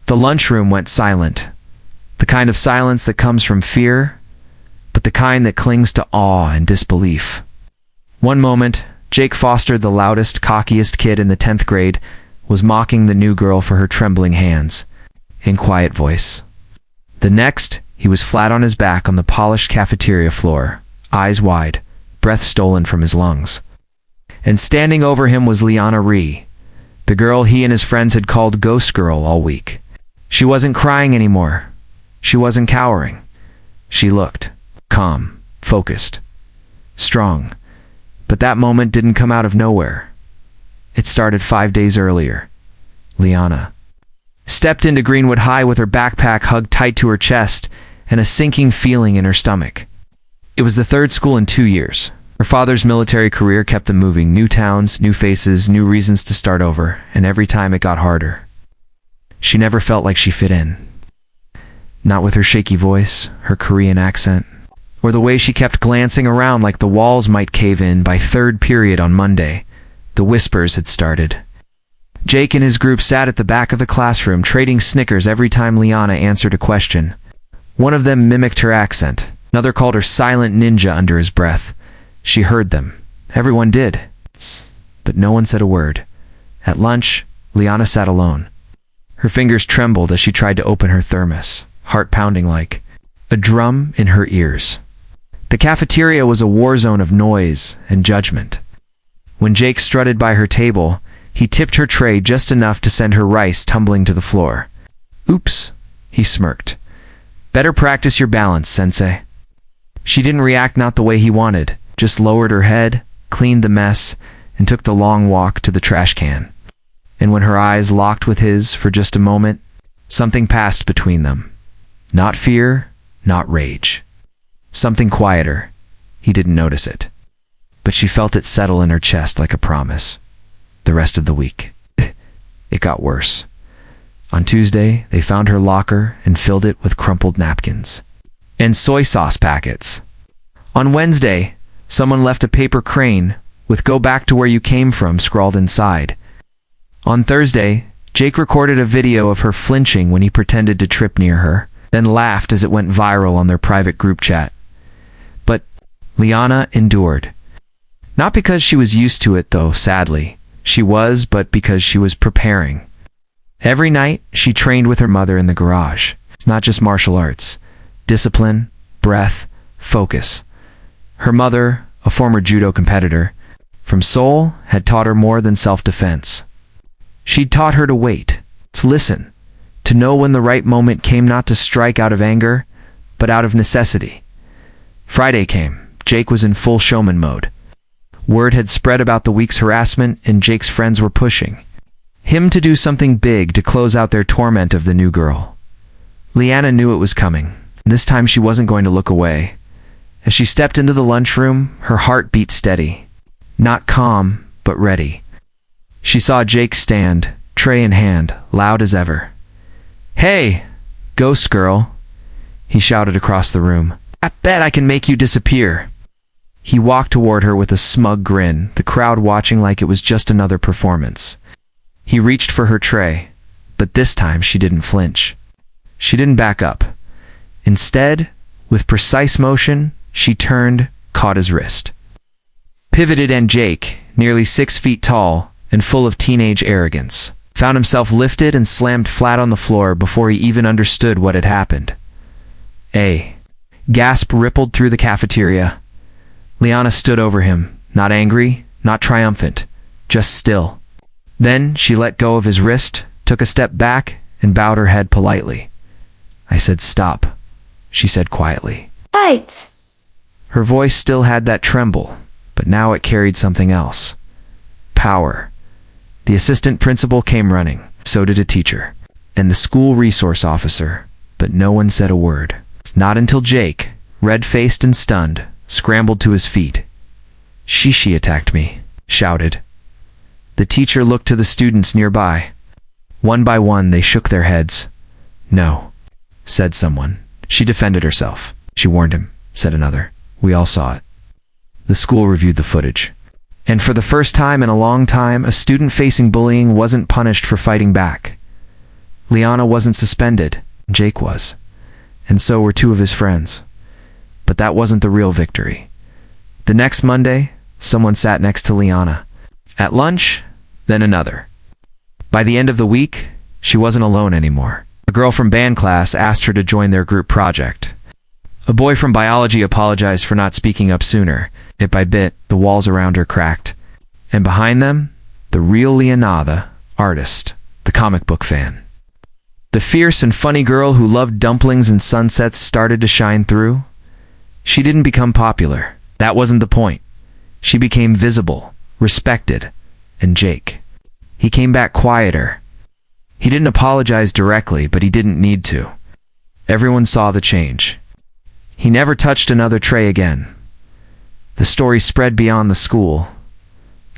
The lunchroom went silent. The kind of silence that comes from fear, but the kind that clings to awe and disbelief. One moment, Jake Foster, the loudest, cockiest kid in the 10th grade, was mocking the new girl for her trembling hands, in quiet voice. The next, he was flat on his back on the polished cafeteria floor, eyes wide, breath stolen from his lungs. And standing over him was Liana Ree, the girl he and his friends had called Ghost Girl all week. She wasn't crying anymore. She wasn't cowering. She looked calm, focused, strong. But that moment didn't come out of nowhere. It started 5 days earlier. Liana stepped into Greenwood High with her backpack hugged tight to her chest and a sinking feeling in her stomach. It was the third school in 2 years. Her father's military career kept them moving, new towns, new faces, new reasons to start over, and every time it got harder. She never felt like she fit in. Not with her shaky voice, her Korean accent, or the way she kept glancing around like the walls might cave in. By third period on Monday, the whispers had started. Jake and his group sat at the back of the classroom, trading snickers every time Liana answered a question. One of them mimicked her accent. Another called her Silent Ninja under his breath. She heard them. Everyone did. But no one said a word. At lunch, Liana sat alone. Her fingers trembled as she tried to open her thermos, heart pounding like a drum in her ears. The cafeteria was a war zone of noise and judgment. When Jake strutted by her table, he tipped her tray just enough to send her rice tumbling to the floor. "Oops," he smirked. "Better practice your balance, sensei." She didn't react not the way he wanted, just lowered her head, cleaned the mess, and took the long walk to the trash can. And when her eyes locked with his for just a moment, something passed between them. Not fear, not rage. Something quieter. He didn't notice it. But she felt it settle in her chest like a promise. The rest of the week, it got worse. On Tuesday, they found her locker and filled it with crumpled napkins and soy sauce packets. On Wednesday, someone left a paper crane with "Go back to where you came from" scrawled inside. On Thursday, Jake recorded a video of her flinching when he pretended to trip near her, then laughed as it went viral on their private group chat. But Liana endured. Not because she was used to it, though, sadly. She was, but because she was preparing. Every night, she trained with her mother in the garage. It's not just martial arts. Discipline, breath, focus. Her mother, a former Judo competitor from Seoul, had taught her more than self-defense. She'd taught her to wait, to listen, to know when the right moment came, not to strike out of anger, but out of necessity. Friday came. Jake was in full showman mode. Word had spread about the week's harassment, and Jake's friends were pushing him to do something big to close out their torment of the new girl. Liana knew it was coming. This time she wasn't going to look away. As she stepped into the lunchroom, her heart beat steady. Not calm, but ready. She saw Jake stand, tray in hand, loud as ever. "Hey, Ghost Girl," he shouted across the room. "I bet I can make you disappear." He walked toward her with a smug grin, the crowd watching like it was just another performance. He reached for her tray, but this time she didn't flinch. She didn't back up. Instead, with precise motion, she turned, caught his wrist. Pivoted, and Jake, nearly 6 feet tall and full of teenage arrogance, found himself lifted and slammed flat on the floor before he even understood what had happened. A gasp rippled through the cafeteria. Liana stood over him, not angry, not triumphant, just still. Then she let go of his wrist, took a step back, and bowed her head politely. "I said stop," she said quietly. "Fight!" Her voice still had that tremble, but now it carried something else. Power. The assistant principal came running, so did a teacher, and the school resource officer, but no one said a word. Not until Jake, red-faced and stunned, scrambled to his feet. She attacked me," shouted. The teacher looked to the students nearby. One by one, they shook their heads. "No," said someone. "She defended herself." "She warned him," said another. "We all saw it." The school reviewed the footage. And for the first time in a long time, a student facing bullying wasn't punished for fighting back. Liana wasn't suspended, Jake was. And so were two of his friends. But that wasn't the real victory. The next Monday, someone sat next to Liana. At lunch, then another. By the end of the week, she wasn't alone anymore. A girl from band class asked her to join their group project. A boy from biology apologized for not speaking up sooner. Bit by bit, the walls around her cracked. And behind them, the real Liana, the artist, the comic book fan. The fierce and funny girl who loved dumplings and sunsets started to shine through. She didn't become popular. That wasn't the point. She became visible, respected, and Jake. He came back quieter. He didn't apologize directly, but he didn't need to. Everyone saw the change. He never touched another tray again. The story spread beyond the school.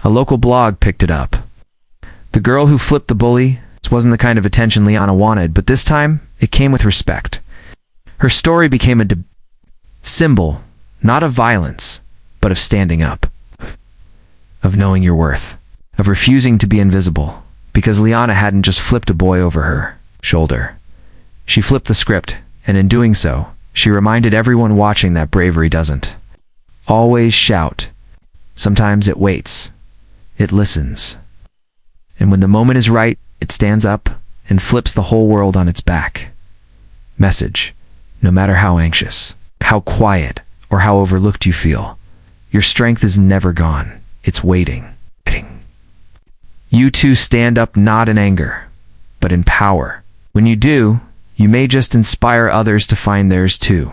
A local blog picked it up. The girl who flipped the bully wasn't the kind of attention Liana wanted, but this time, it came with respect. Her story became a symbol, not of violence, but of standing up. Of knowing your worth. Of refusing to be invisible. Because Liana hadn't just flipped a boy over her shoulder. She flipped the script, and in doing so, she reminded everyone watching that bravery doesn't always shout. Sometimes it waits. It listens. And when the moment is right, it stands up and flips the whole world on its back. Message: no matter how anxious, how quiet, or how overlooked you feel, your strength is never gone. It's waiting. You too stand up not in anger, but in power. When you do, you may just inspire others to find theirs too.